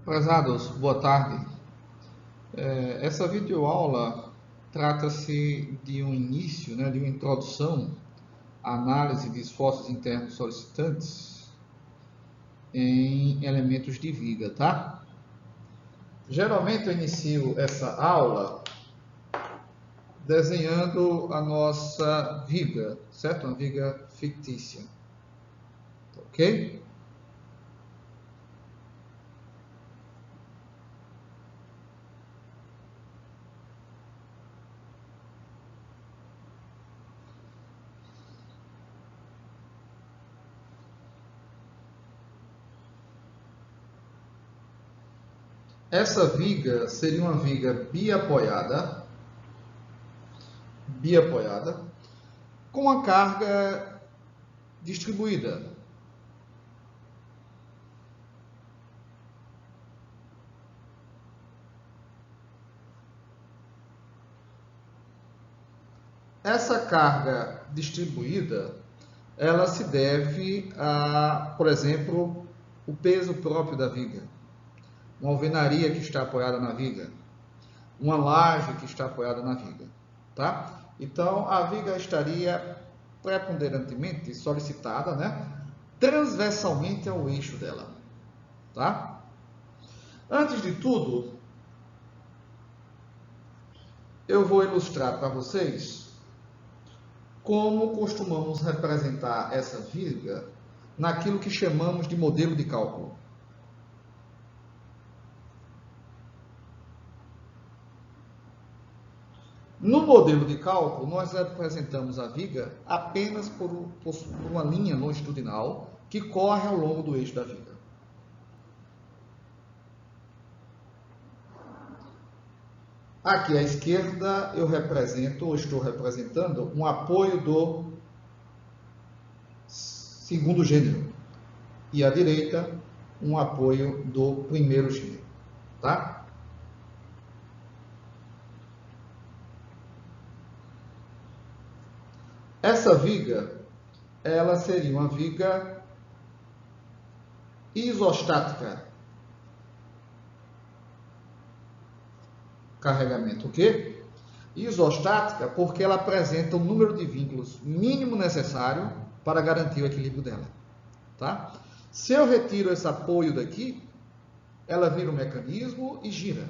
Prezados, boa tarde. Essa videoaula trata-se de um início, de uma introdução à análise de esforços internos solicitantes em elementos de viga, tá? Geralmente eu inicio essa aula desenhando a nossa viga, certo? Uma viga fictícia, ok? Essa viga seria uma viga biapoiada, com a carga distribuída. Essa carga distribuída, ela se deve a, por exemplo, o peso próprio da viga, uma alvenaria que está apoiada na viga, uma laje que está apoiada na viga, tá? Então, a viga estaria preponderantemente solicitada, transversalmente ao eixo dela, tá? Antes de tudo, eu vou ilustrar para vocês como costumamos representar essa viga naquilo que chamamos de modelo de cálculo. No modelo de cálculo, nós representamos a viga apenas por uma linha longitudinal que corre ao longo do eixo da viga. Aqui à esquerda eu represento, ou estou representando, um apoio do segundo gênero. E à direita, um apoio do primeiro gênero. Tá? Essa viga, ela seria uma viga isostática. Carregamento o quê? Isostática porque ela apresenta o número de vínculos mínimo necessário para garantir o equilíbrio dela. Tá? Se eu retiro esse apoio daqui, ela vira um mecanismo e gira.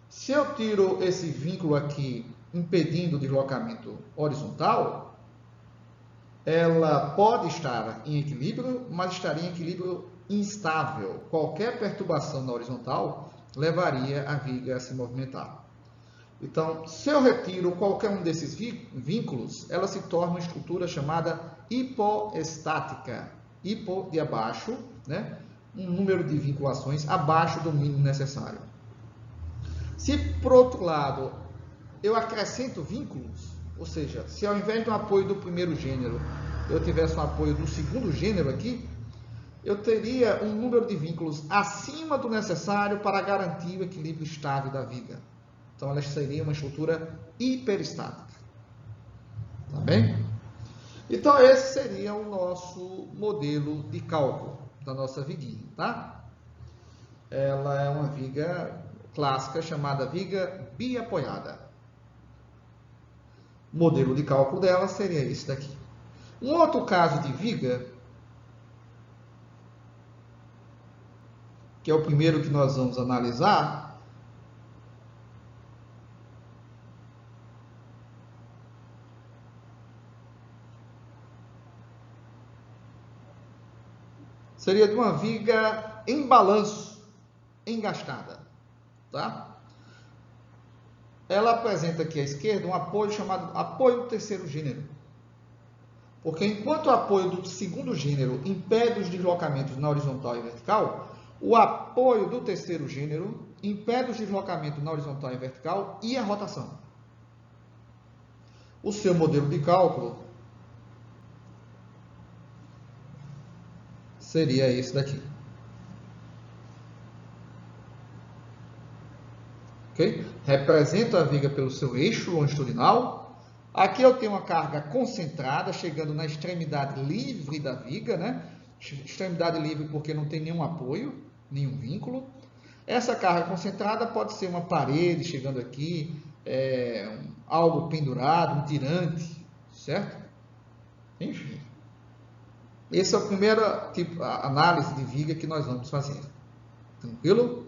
Se eu tiro esse vínculo aqui impedindo o deslocamento horizontal, ela pode estar em equilíbrio, mas estaria em equilíbrio instável. Qualquer perturbação na horizontal levaria a viga a se movimentar. Então, se eu retiro qualquer um desses vínculos, ela se torna uma estrutura chamada hipoestática. Hipo de abaixo, um número de vinculações abaixo do mínimo necessário. Se, por outro lado, eu acrescento vínculos, ou seja, se ao invés de um apoio do primeiro gênero, eu tivesse um apoio do segundo gênero aqui, eu teria um número de vínculos acima do necessário para garantir o equilíbrio estável da viga. Então, ela seria uma estrutura hiperestática. Tá bem? Então, esse seria o nosso modelo de cálculo da nossa viguinha, tá? Ela é uma viga clássica chamada viga biapoiada. O modelo de cálculo dela seria esse daqui. Um outro caso de viga, que é o primeiro que nós vamos analisar, seria de uma viga em balanço, engastada, tá? Ela apresenta aqui à esquerda um apoio chamado apoio do terceiro gênero. Porque enquanto o apoio do segundo gênero impede os deslocamentos na horizontal e vertical, o apoio do terceiro gênero impede os deslocamentos na horizontal e vertical e a rotação. O seu modelo de cálculo seria esse daqui. Okay? Representa a viga pelo seu eixo longitudinal. Aqui eu tenho uma carga concentrada, chegando na extremidade livre da viga, Extremidade livre porque não tem nenhum apoio, nenhum vínculo. Essa carga concentrada pode ser uma parede chegando aqui, algo pendurado, um tirante, certo? Enfim. Esse é o primeiro tipo, a análise de viga que nós vamos fazer. Tranquilo?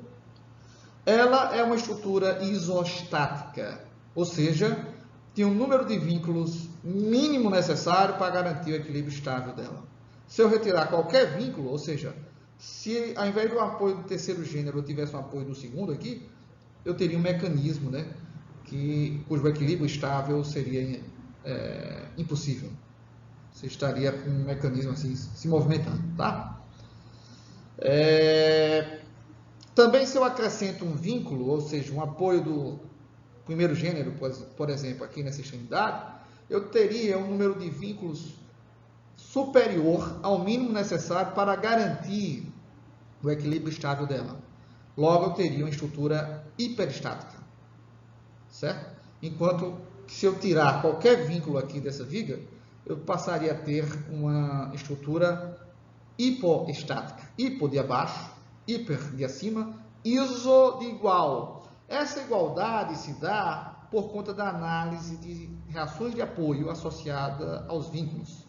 Ela é uma estrutura isostática, ou seja, tem um número de vínculos mínimo necessário para garantir o equilíbrio estável dela. Se eu retirar qualquer vínculo, ou seja, se ao invés do apoio do terceiro gênero eu tivesse um apoio do segundo aqui, eu teria um mecanismo, né, cujo equilíbrio estável seria impossível. Você estaria com um mecanismo assim se movimentando, tá? Também se eu acrescento um vínculo, ou seja, um apoio do primeiro gênero, por exemplo, aqui nessa extremidade, eu teria um número de vínculos superior ao mínimo necessário para garantir o equilíbrio estável dela. Logo, eu teria uma estrutura hiperestática, certo? Enquanto que se eu tirar qualquer vínculo aqui dessa viga, eu passaria a ter uma estrutura hipoestática. Hipo de abaixo, hiper de acima, iso de igual. Essa igualdade se dá por conta da análise de reações de apoio associada aos vínculos.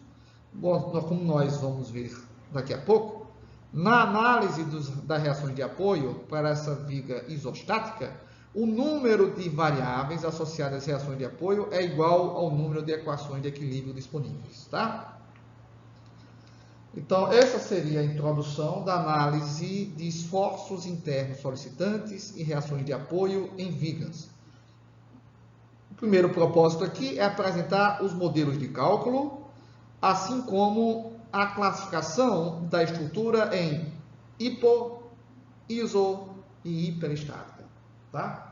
Bom, como nós vamos ver daqui a pouco, na análise das reações de apoio para essa viga isostática, o número de variáveis associadas às reações de apoio é igual ao número de equações de equilíbrio disponíveis, tá? Então, essa seria a introdução da análise de esforços internos solicitantes e reações de apoio em vigas. O primeiro propósito aqui é apresentar os modelos de cálculo, assim como a classificação da estrutura em hipo, iso e hiperestática, tá?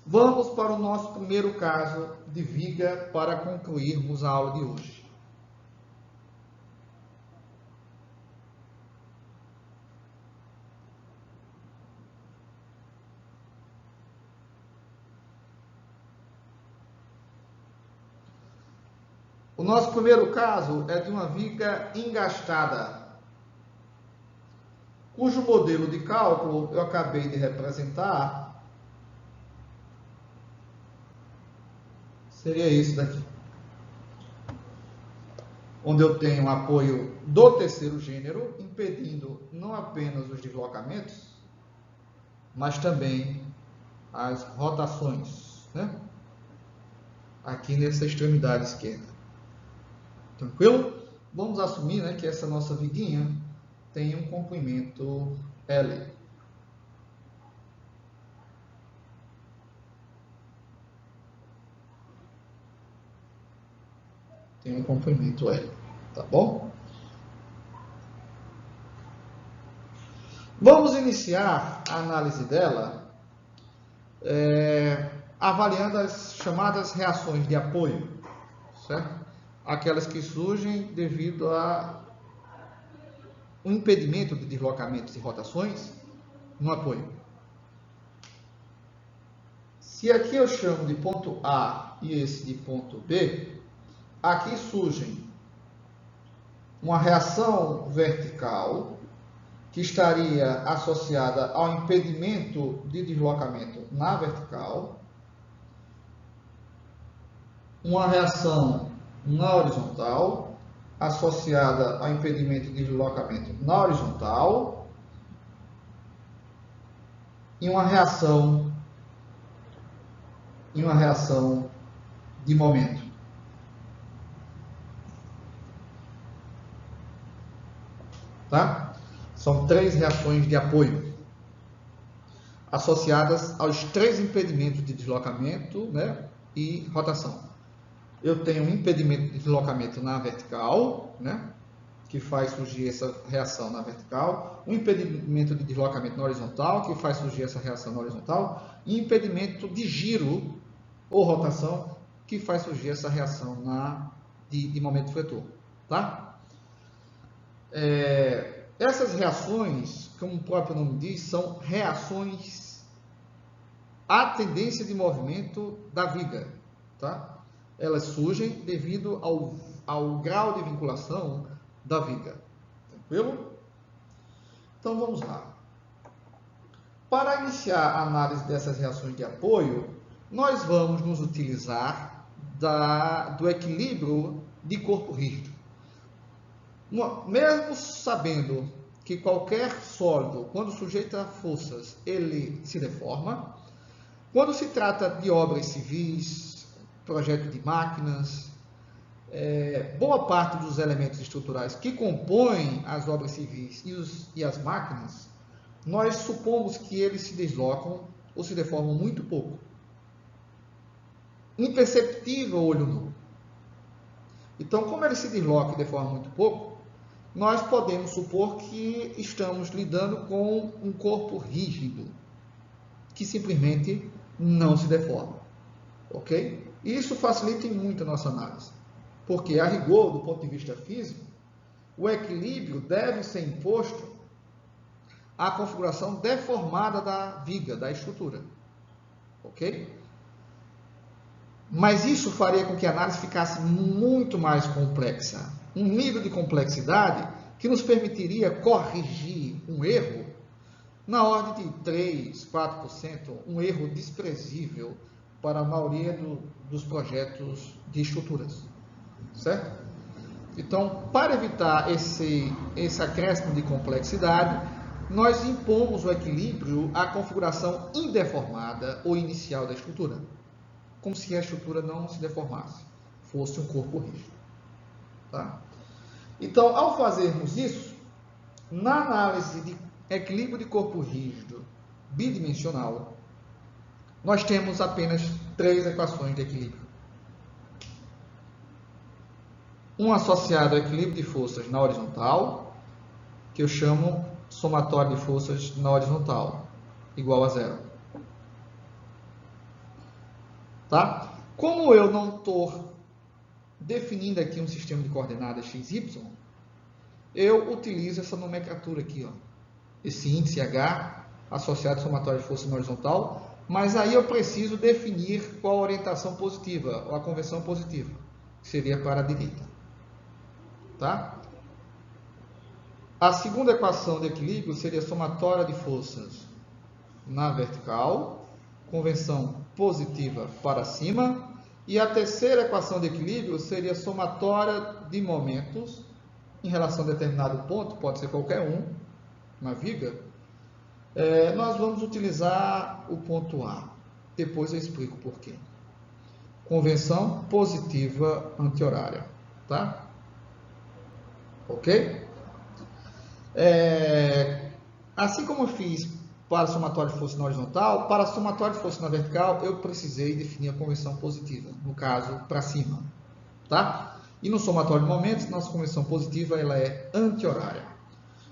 Vamos para o nosso primeiro caso de viga para concluirmos a aula de hoje. O nosso primeiro caso é de uma viga engastada, cujo modelo de cálculo eu acabei de representar. Seria esse daqui, onde eu tenho um apoio do terceiro gênero, impedindo não apenas os deslocamentos, mas também as rotações, né? Aqui nessa extremidade esquerda. Tranquilo? Vamos assumir, né, que essa nossa viguinha tem um comprimento L. Tem um comprimento L, tá bom? Vamos iniciar a análise dela avaliando as chamadas reações de apoio, certo? Aquelas que surgem devido a um impedimento de deslocamentos e rotações no apoio. Se aqui eu chamo de ponto A e esse de ponto B, aqui surgem uma reação vertical que estaria associada ao impedimento de deslocamento na vertical, uma reação na horizontal associada ao impedimento de deslocamento na horizontal e uma reação de momento. Tá? São três reações de apoio associadas aos três impedimentos de deslocamento, né, e rotação. Eu tenho um impedimento de deslocamento na vertical, né, que faz surgir essa reação na vertical, um impedimento de deslocamento na horizontal, que faz surgir essa reação na horizontal, e impedimento de giro ou rotação, que faz surgir essa reação de momento fletor. Tá? Essas reações, como o próprio nome diz, são reações à tendência de movimento da viga. Tá? Elas surgem devido ao grau de vinculação da viga. Viu? Então vamos lá. Para iniciar a análise dessas reações de apoio, nós vamos nos utilizar do equilíbrio de corpo rígido. Mesmo sabendo que qualquer sólido, quando sujeito a forças, ele se deforma, quando se trata de obras civis, projeto de máquinas, boa parte dos elementos estruturais que compõem as obras civis e as máquinas, nós supomos que eles se deslocam ou se deformam muito pouco. Imperceptível ao olho nu. Então, como eles se deslocam e deformam muito pouco, nós podemos supor que estamos lidando com um corpo rígido, que simplesmente não se deforma. Ok? Isso facilita muito a nossa análise. Porque, a rigor, do ponto de vista físico, o equilíbrio deve ser imposto à configuração deformada da viga, da estrutura. Ok? Mas isso faria com que a análise ficasse muito mais complexa. Um nível de complexidade que nos permitiria corrigir um erro na ordem de 3%, 4%, um erro desprezível para a maioria dos projetos de estruturas. Certo? Então, para evitar esse acréscimo de complexidade, nós impomos o equilíbrio à configuração indeformada ou inicial da estrutura, como se a estrutura não se deformasse, fosse um corpo rígido. Tá? Então, ao fazermos isso, na análise de equilíbrio de corpo rígido bidimensional, nós temos apenas 3 equações de equilíbrio. Uma associada ao equilíbrio de forças na horizontal, que eu chamo somatório de forças na horizontal, igual a 0. Tá? Como eu não estou definindo aqui um sistema de coordenadas x, y, eu utilizo essa nomenclatura aqui, ó, esse índice H associado ao somatório de força na horizontal, mas aí eu preciso definir qual a orientação positiva, ou a convenção positiva, que seria para a direita. Tá? A segunda equação de equilíbrio seria somatória de forças na vertical, convenção positiva para cima, e a terceira equação de equilíbrio seria somatória de momentos em relação a determinado ponto, pode ser qualquer um, na viga. Nós vamos utilizar o ponto A. Depois eu explico por quê. Convenção positiva anti-horária. Tá? Ok? Assim como eu fiz para somatório de força na horizontal, para somatório de força na vertical, eu precisei definir a convenção positiva, no caso, para cima. Tá? E no somatório de momentos, nossa convenção positiva ela é anti-horária.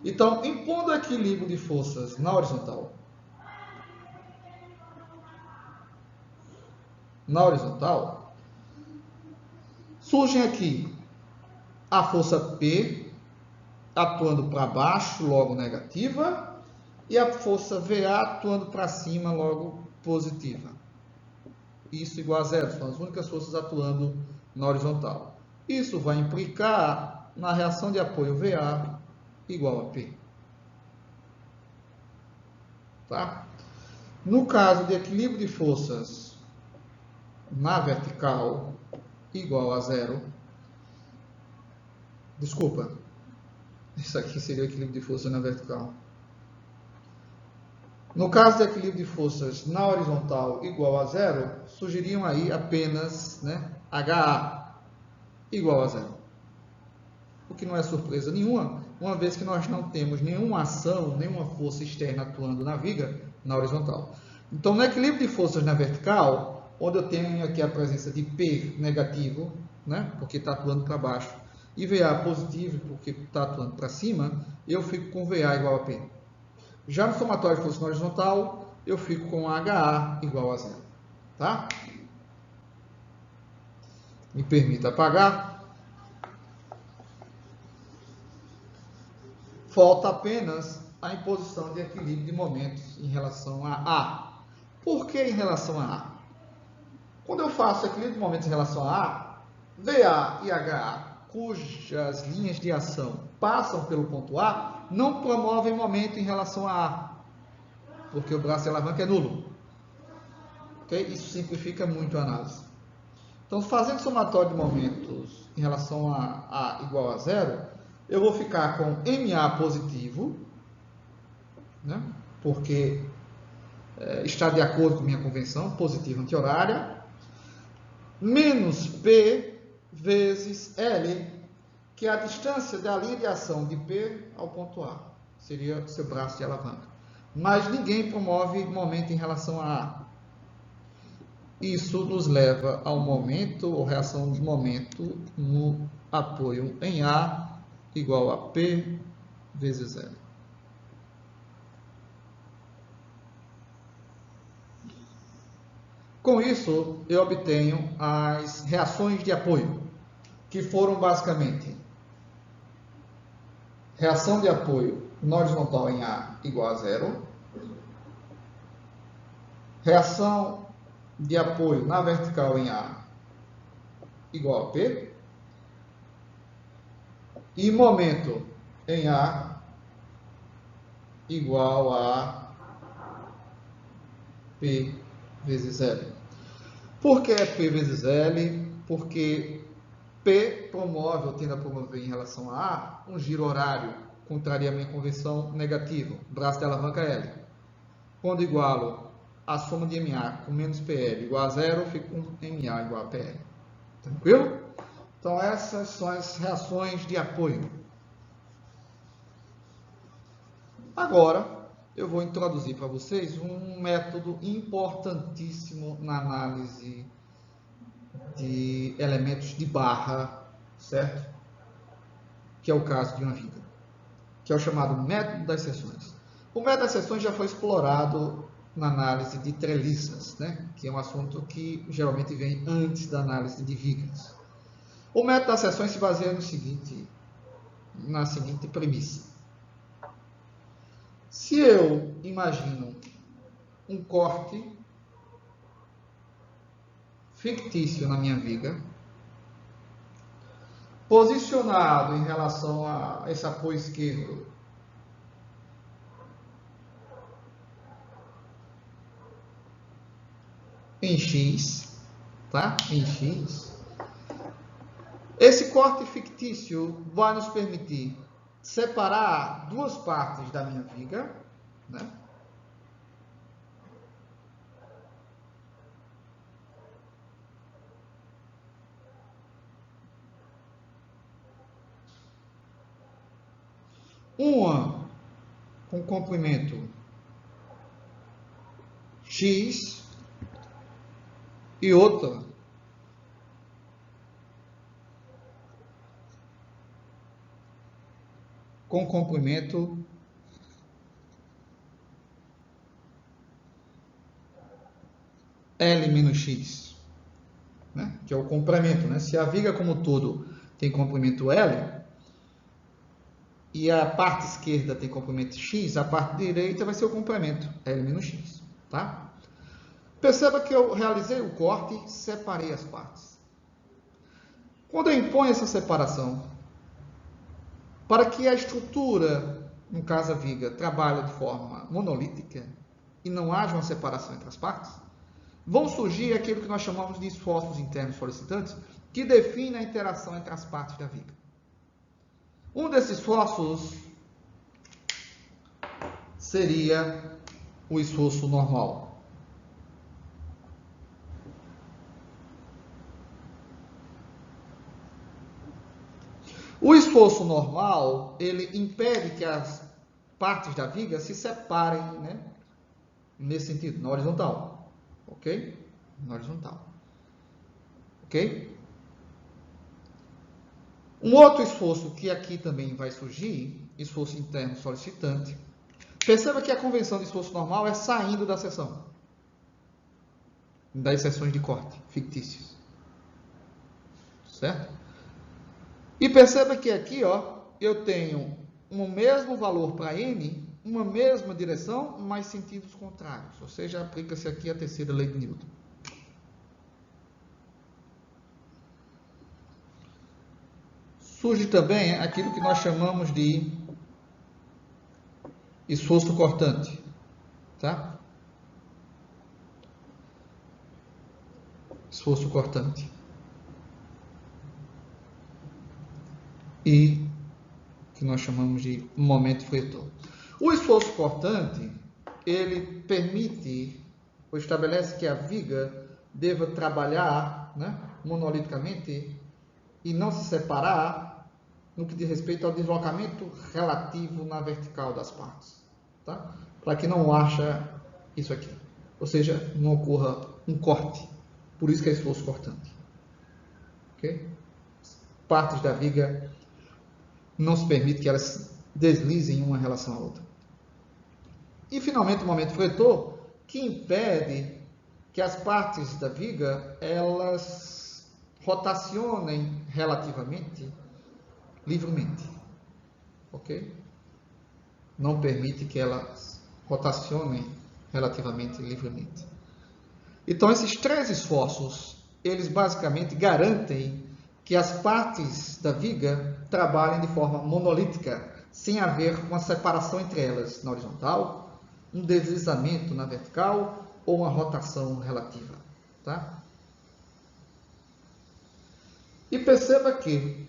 Então, impondo o equilíbrio de forças na horizontal, surgem aqui a força P atuando para baixo, logo negativa, e a força VA atuando para cima, logo positiva. Isso igual a 0, são as únicas forças atuando na horizontal. Isso vai implicar na reação de apoio VA igual a P. Tá? No caso de equilíbrio de forças na vertical igual a 0, desculpa, isso aqui seria o equilíbrio de força na vertical. No caso de equilíbrio de forças na horizontal igual a 0, surgiriam aí apenas, né, HA igual a 0. O que não é surpresa nenhuma, uma vez que nós não temos nenhuma ação, nenhuma força externa atuando na viga na horizontal. Então, no equilíbrio de forças na vertical, onde eu tenho aqui a presença de P negativo, né, porque está atuando para baixo, e VA positivo, porque está atuando para cima, eu fico com VA igual a P. Já no somatório de força na horizontal, eu fico com HA igual a 0. Tá? Me permita apagar. Falta apenas a imposição de equilíbrio de momentos em relação a A. Por que em relação a A? Quando eu faço equilíbrio de momentos em relação a A, VA e HA cujas linhas de ação passam pelo ponto A não promovem momento em relação a A, porque o braço de alavanca é nulo. Okay? Isso simplifica muito a análise. Então, fazendo somatório de momentos em relação a A igual a zero, eu vou ficar com MA positivo, né? Porque está de acordo com minha convenção, positiva anti-horária, menos P vezes L, que é a distância da linha de ação de P ao ponto A. Seria seu braço de alavanca. Mas ninguém promove momento em relação a A. Isso nos leva ao momento, ou reação de momento, no apoio em A igual a P vezes L. Com isso, eu obtenho as reações de apoio, que foram basicamente reação de apoio na horizontal em A igual a zero, reação de apoio na vertical em A igual a P, e momento em A igual a P vezes L. Por que é P vezes L? Porque P promove, ou tende a promover em relação a A, um giro horário, contraria a minha convenção negativa, braço de alavanca L. Quando igualo a soma de MA com menos PL igual a zero, eu fico com MA igual a PL. Tranquilo? Então, essas são as reações de apoio. Agora, eu vou introduzir para vocês um método importantíssimo na análise de elementos de barra, certo? Que é o caso de uma viga, que é o chamado método das seções. O método das seções já foi explorado na análise de treliças, né? Que é um assunto que geralmente vem antes da análise de vigas. O método das seções se baseia na seguinte premissa. Se eu imagino um corte fictício na minha viga, posicionado em relação a esse apoio esquerdo em X, tá? Em X. Esse corte fictício vai nos permitir separar duas partes da minha viga, né? Uma com comprimento X e outra com comprimento L menos X, né? Que é o comprimento, né? Se a viga como um todo tem comprimento L e a parte esquerda tem comprimento X, a parte direita vai ser o comprimento L menos X, tá? Perceba que eu realizei o corte e separei as partes. Quando eu imponho essa separação, para que a estrutura, no caso a viga, trabalhe de forma monolítica e não haja uma separação entre as partes, vão surgir aquilo que nós chamamos de esforços internos solicitantes, que definem a interação entre as partes da viga. Um desses esforços seria o esforço normal. O esforço normal, ele impede que as partes da viga se separem, né? Nesse sentido, na horizontal. Ok? Na horizontal. Ok? Um outro esforço que aqui também vai surgir, esforço interno solicitante. Perceba que a convenção de esforço normal é saindo da seção, das seções de corte fictícias. Certo? E perceba que aqui, ó, eu tenho um mesmo valor para n, uma mesma direção, mas sentidos contrários. Ou seja, aplica-se aqui a terceira lei de Newton. surge também aquilo que nós chamamos de esforço cortante, tá? Esforço cortante. E que nós chamamos de momento fletor. O esforço cortante, ele permite ou estabelece que a viga deva trabalhar, né, monoliticamente e não se separar no que diz respeito ao deslocamento relativo na vertical das partes, tá? Para que não haja isso aqui, ou seja, não ocorra um corte, por isso que é esforço cortante, ok? Partes da viga não se permite que elas deslizem uma em relação à outra. E finalmente o momento fletor, que impede que as partes da viga elas rotacionem relativamente livremente, ok? Não permite que elas rotacionem relativamente livremente. Então esses três esforços, eles basicamente garantem que as partes da viga trabalhem de forma monolítica, sem haver uma separação entre elas na horizontal, um deslizamento na vertical ou uma rotação relativa, tá? E perceba que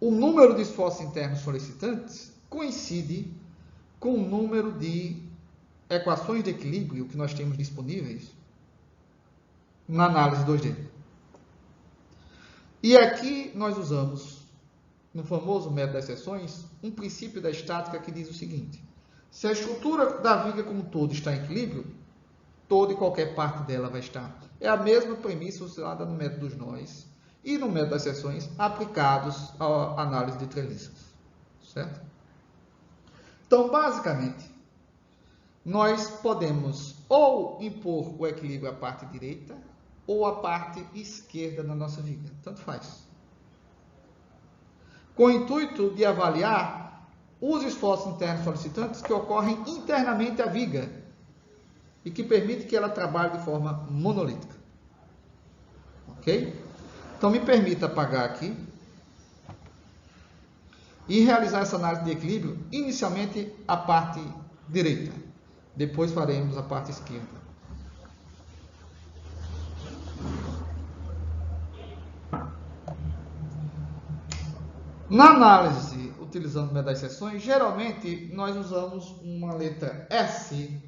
o número de esforços internos solicitantes coincide com o número de equações de equilíbrio que nós temos disponíveis na análise 2D. E aqui nós usamos, no famoso método das seções, um princípio da estática que diz o seguinte: se a estrutura da viga como um todo está em equilíbrio, toda e qualquer parte dela vai estar. É a mesma premissa usada no método dos nós e no método das seções aplicados à análise de treliços, certo? Então, basicamente, nós podemos ou impor o equilíbrio à parte direita ou à parte esquerda da nossa viga, tanto faz. Com o intuito de avaliar os esforços internos solicitantes que ocorrem internamente à viga e que permite que ela trabalhe de forma monolítica. Ok? Então, me permita apagar aqui e realizar essa análise de equilíbrio, inicialmente a parte direita. Depois faremos a parte esquerda. Na análise, utilizando o método das seções, geralmente nós usamos uma letra S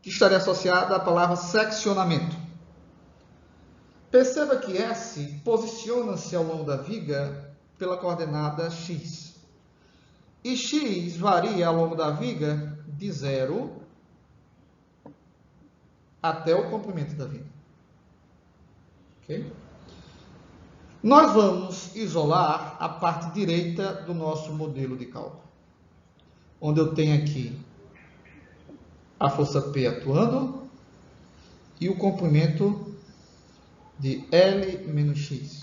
que estaria associada à palavra seccionamento. Perceba que S posiciona-se ao longo da viga pela coordenada X. E X varia ao longo da viga de 0 até o comprimento da viga. Okay? Nós vamos isolar a parte direita do nosso modelo de cálculo, onde eu tenho aqui a força P atuando e o comprimento de L menos X.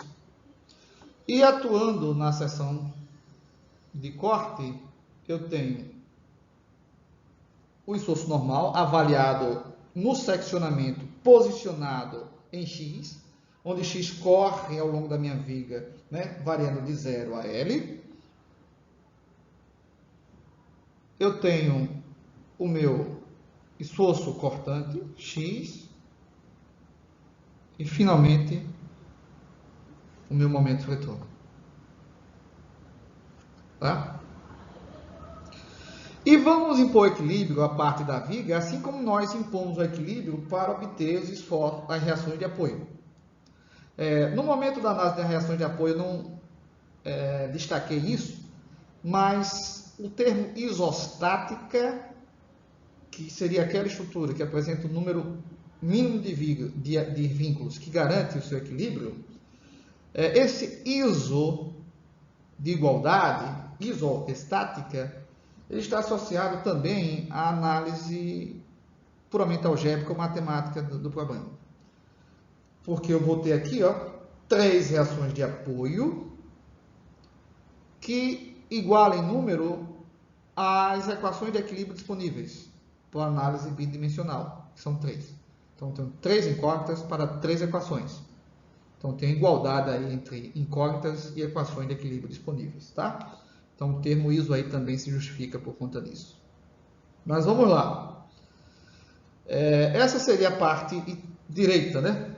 E atuando na seção de corte, eu tenho o esforço normal avaliado no seccionamento posicionado em X, onde X corre ao longo da minha viga, né, variando de 0 a L. Eu tenho o meu esforço cortante, X, e finalmente o meu momento fletor. Tá? E vamos impor equilíbrio à parte da viga, assim como nós impomos o equilíbrio para obter os esforços, as reações de apoio. No momento da análise das reações de apoio, eu não destaquei isso, mas o termo isostática, que seria aquela estrutura que apresenta o número mínimo de vínculos que garante o seu equilíbrio, esse iso de igualdade, isoestática, ele está associado também à análise puramente algébrica ou matemática do problema. Porque eu vou ter aqui, três reações de apoio que igualam em número as equações de equilíbrio disponíveis para análise bidimensional, que são 3. Então, tenho 3 incógnitas para 3 equações. Então, tem igualdade aí entre incógnitas e equações de equilíbrio disponíveis, tá? Então, o termo ISO aí também se justifica por conta disso. Mas vamos lá. Essa seria a parte direita, né?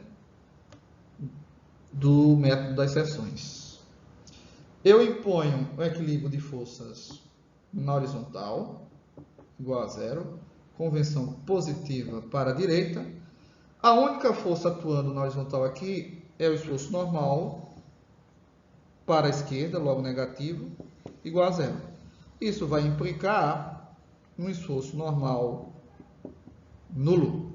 Do método das seções. Eu imponho o equilíbrio de forças na horizontal, igual a 0. Convenção positiva para a direita. A única força atuando na horizontal aqui é o esforço normal para a esquerda, logo negativo, igual a 0. Isso vai implicar um esforço normal nulo,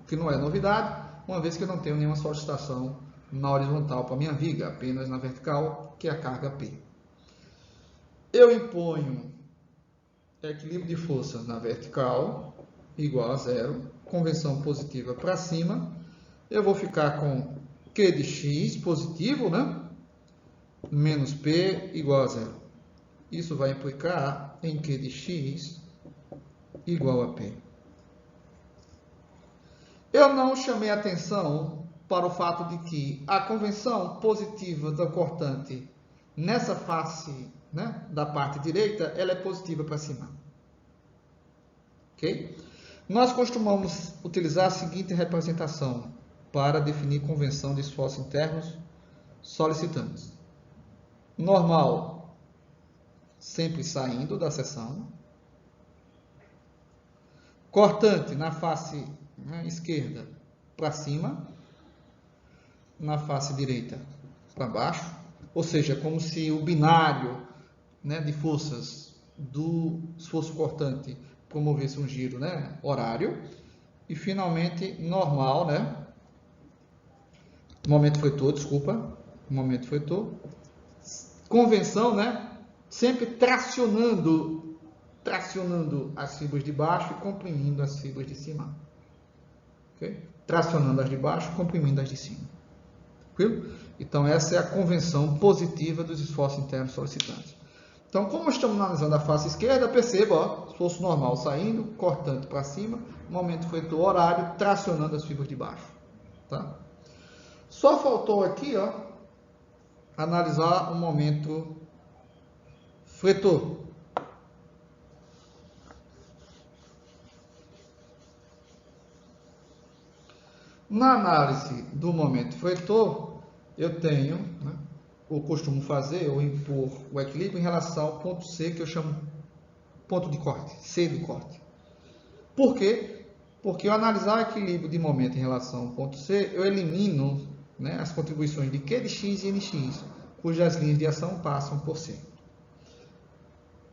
o que não é novidade, uma vez que eu não tenho nenhuma solicitação na horizontal para a minha viga, apenas na vertical, que é a carga P. Eu imponho equilíbrio de forças na vertical, igual a 0, convenção positiva para cima, eu vou ficar com Q de X positivo, né? Menos P igual a 0. Isso vai implicar em Q de X igual a P. Eu não chamei atenção para o fato de que a convenção positiva da cortante nessa face, né, da parte direita, ela é positiva para cima. Ok? Nós costumamos utilizar a seguinte representação para definir convenção de esforços internos solicitantes. Normal, sempre saindo da seção. Cortante na face, né, esquerda para cima. Na face direita para baixo. Ou seja, como se o binário, né, de forças do esforço cortante promovesse um giro, né, horário. E finalmente, normal, né? Momento fletor, desculpa. Momento fletor. Convenção, né? Sempre tracionando as fibras de baixo e comprimindo as fibras de cima. Okay? Tracionando as de baixo, comprimindo as de cima. Tranquilo? Então, essa é a convenção positiva dos esforços internos solicitantes. Então, como estamos analisando a face esquerda, perceba, ó, esforço normal saindo, cortante para cima, momento fletor horário, tracionando as fibras de baixo. Tá? Só faltou aqui, ó, analisar o momento fletor. Na análise do momento fletor, eu tenho, né, ou costumo fazer, ou impor o equilíbrio em relação ao ponto C, que eu chamo ponto de corte, C de corte. Por quê? Porque ao analisar o equilíbrio de momento em relação ao ponto C, eu elimino, né, as contribuições de Q de X e NX, cujas linhas de ação passam por C.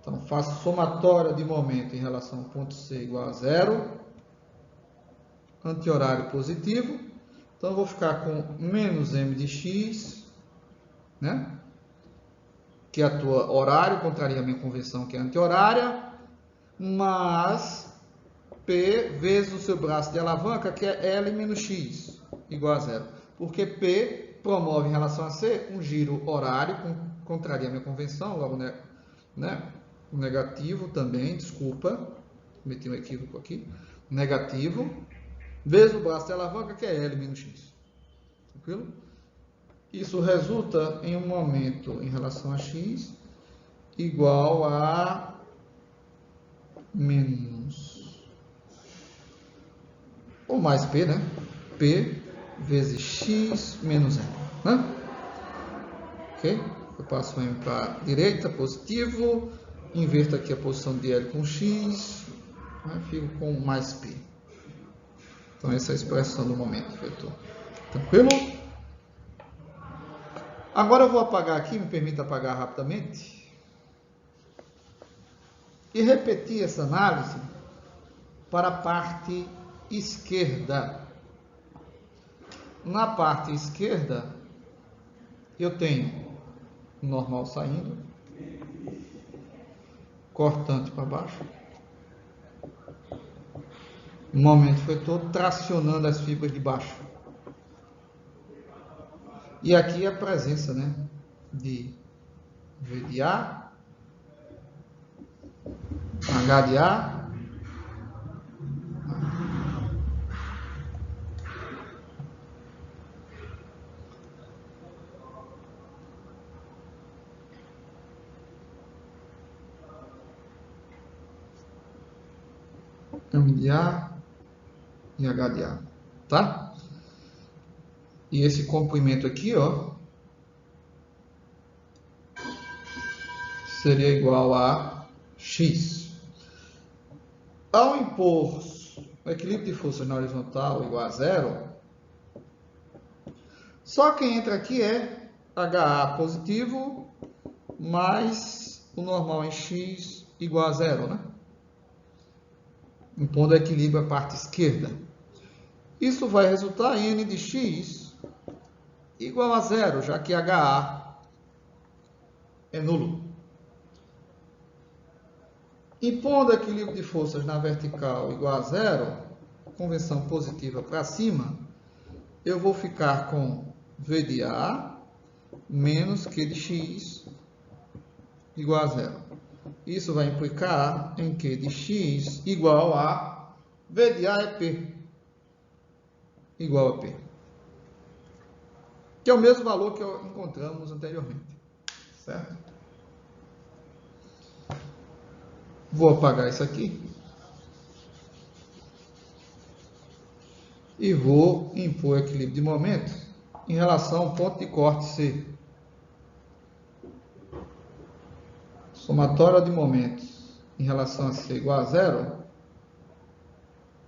Então, faço somatória de momento em relação ao ponto C igual a 0, anti-horário positivo. Então, eu vou ficar com menos M de X, né, que atua horário, contraria a minha convenção que é anti-horária, mais P vezes o seu braço de alavanca, que é L menos X, igual a 0. Porque P promove em relação a C um giro horário, contraria a minha convenção, logo, né, negativo também, desculpa, meti um equívoco aqui, negativo, vezes o braço de alavanca, que é L menos X. Tranquilo? Isso resulta em um momento em relação a X igual a menos, ou mais P, né? P vezes X menos M, né? Ok? Eu passo o M para a direita, positivo, inverto aqui a posição de L com X, né? Fico com mais P. Então, essa é a expressão do momento fletor. Tranquilo? Agora eu vou apagar aqui, me permita apagar rapidamente, e repetir essa análise para a parte esquerda. Na parte esquerda, eu tenho normal saindo, cortante para baixo, momento fletor tracionando as fibras de baixo. E aqui a presença, né, de V de A, H de A, M de A e H de A, tá? E esse comprimento aqui, ó, seria igual a X. Ao impor o equilíbrio de forças na horizontal igual a zero, só quem entra aqui é HA positivo mais o normal em X igual a zero, né? Impondo o equilíbrio à parte esquerda. Isso vai resultar em N de X igual a zero, já que HA é nulo. Impondo o equilíbrio de forças na vertical igual a zero, convenção positiva para cima, eu vou ficar com V de A menos Q de X igual a zero. Isso vai implicar em Q de X igual a V de A é P, igual a P, que é o mesmo valor que encontramos anteriormente, certo? Vou apagar isso aqui e vou impor o equilíbrio de momento em relação ao ponto de corte C. Somatória de momentos em relação a C igual a zero,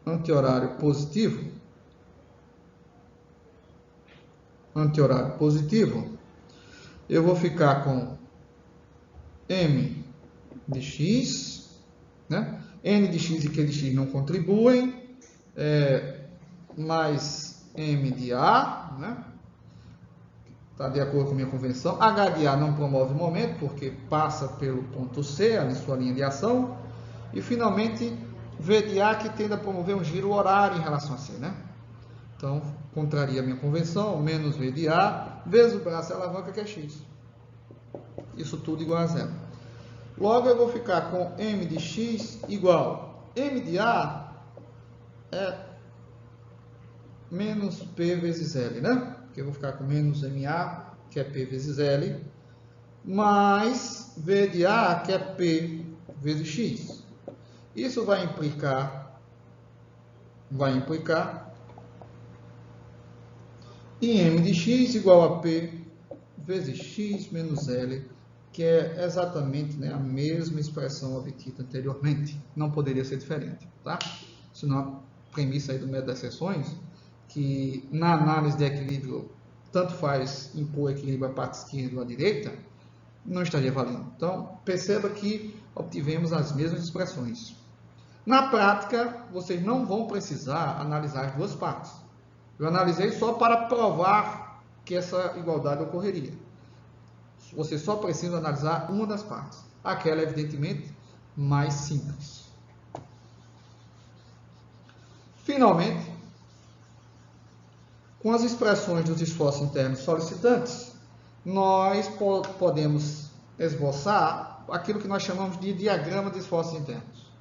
anti-horário positivo, eu vou ficar com M de X, né? N de X e Q de X não contribuem, mais M de A, né? Está de acordo com a minha convenção. H de A não promove momento, porque passa pelo ponto C, ali sua linha de ação. E, finalmente, V de A, que tende a promover um giro horário em relação a C, né? Então, contraria a minha convenção, menos V de A, vezes o braço e a alavanca, que é X. Isso tudo igual a zero. Logo, eu vou ficar com M de X igual M de A é menos P vezes L, né? Porque eu vou ficar com menos MA, que é P vezes L, mais V de A, que é P vezes X. Isso vai implicar em M de X igual a P vezes X menos L, que é exatamente, né, a mesma expressão obtida anteriormente. Não poderia ser diferente, tá? Senão a premissa aí do método das seções, que na análise de equilíbrio tanto faz impor equilíbrio à parte esquerda ou à direita, não estaria valendo. Então, perceba que obtivemos as mesmas expressões. Na prática, vocês não vão precisar analisar as duas partes. Eu analisei só para provar que essa igualdade ocorreria. Você só precisa analisar uma das partes. Aquela, evidentemente, mais simples. Finalmente, com as expressões dos esforços internos solicitantes, nós podemos esboçar aquilo que nós chamamos de diagrama de esforços internos.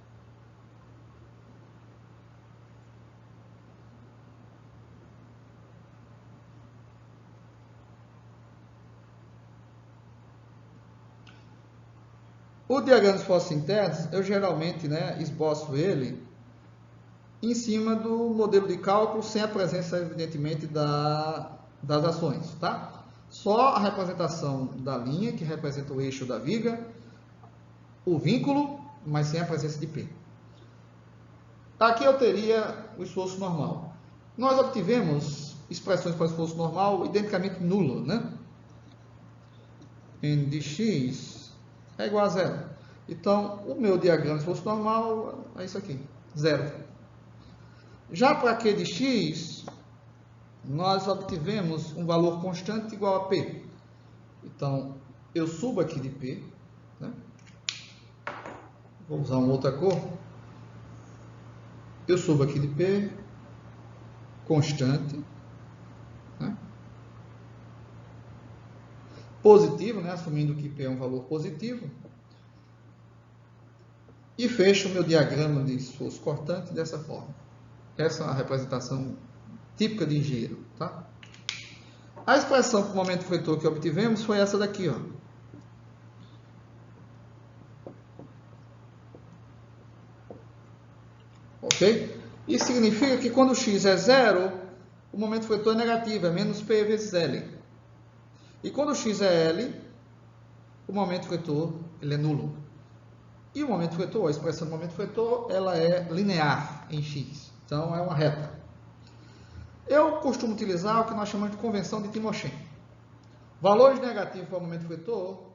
O diagrama de esforços internos, eu geralmente, né, esboço ele em cima do modelo de cálculo, sem a presença, evidentemente, das ações, tá? Só a representação da linha, que representa o eixo da viga, o vínculo, mas sem a presença de P. Aqui eu teria o esforço normal. Nós obtivemos expressões para o esforço normal identicamente nulo, né? N de X é igual a zero. Então, o meu diagrama de esforço normal é isso aqui, zero. Já para Q de X, nós obtivemos um valor constante igual a P. Então, eu subo aqui de P, né? Vou usar uma outra cor. Eu subo aqui de P, constante, né? Positivo, né? Assumindo que P é um valor positivo. E fecho o meu diagrama de esforço cortante dessa forma. Essa é a representação típica de engenheiro, tá? A expressão para o momento fletor que obtivemos foi essa daqui, ó. Ok? Isso significa que quando x é zero, o momento vetor é negativo, é menos P vezes L. E quando x é L, o momento vetor ele é nulo. E o momento vetor, a expressão do momento vetor, ela é linear em x. Então, é uma reta. Eu costumo utilizar o que nós chamamos de convenção de Timochenko. Valores negativos para o momento vetor,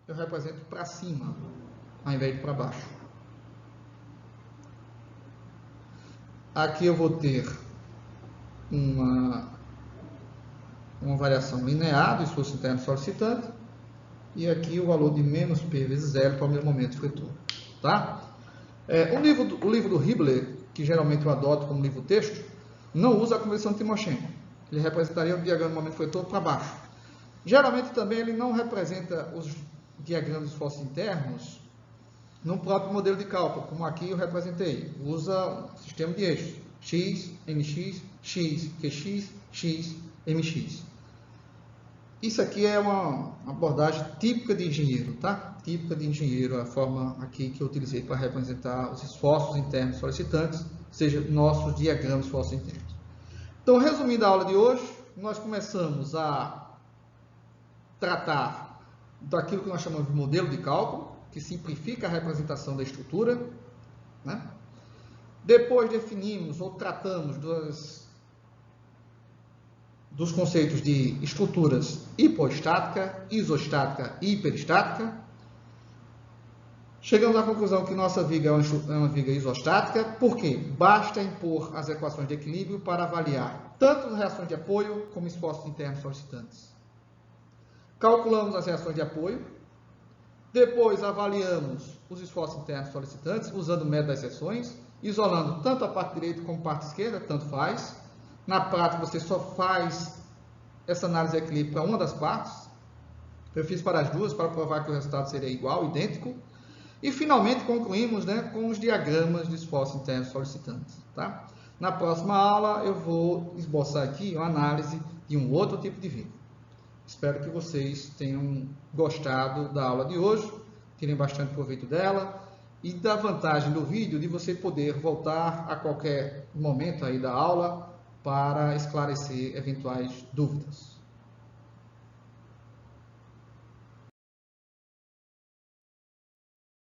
eu represento para cima, ao invés de para baixo. Aqui eu vou ter uma variação linear do esforço interno solicitante, e aqui o valor de menos P vezes L para o meu momento vetor. Tá? O livro do Hibbeler, que geralmente eu adoto como livro texto, não usa a convenção de Timochenko. Ele representaria o diagrama do momento vetor para baixo. Geralmente também ele não representa os diagramas de esforços internos no próprio modelo de cálculo, como aqui eu representei. Usa um sistema de eixos. X, MX, X, QX, X, MX. Isso aqui é uma abordagem típica de engenheiro, tá? Típica de engenheiro, a forma aqui que eu utilizei para representar os esforços internos solicitantes, seja nossos diagramas de esforços internos. Então, resumindo a aula de hoje, nós começamos a tratar daquilo que nós chamamos de modelo de cálculo, que simplifica a representação da estrutura, né? Depois definimos ou tratamos dos conceitos de estruturas hipostática, isostática e hiperestática. Chegamos à conclusão que nossa viga é uma viga isostática, porque basta impor as equações de equilíbrio para avaliar tanto as reações de apoio como esforços internos solicitantes. Calculamos as reações de apoio, depois avaliamos os esforços internos solicitantes, usando o método das seções, isolando tanto a parte direita como a parte esquerda, tanto faz. Na prática, você só faz essa análise de equilíbrio para uma das partes. Eu fiz para as duas, para provar que o resultado seria igual, idêntico. E, finalmente, concluímos, né, com os diagramas de esforços internos solicitantes. Tá? Na próxima aula, eu vou esboçar aqui uma análise de um outro tipo de viga. Espero que vocês tenham gostado da aula de hoje, tirem bastante proveito dela e da vantagem do vídeo de você poder voltar a qualquer momento aí da aula para esclarecer eventuais dúvidas.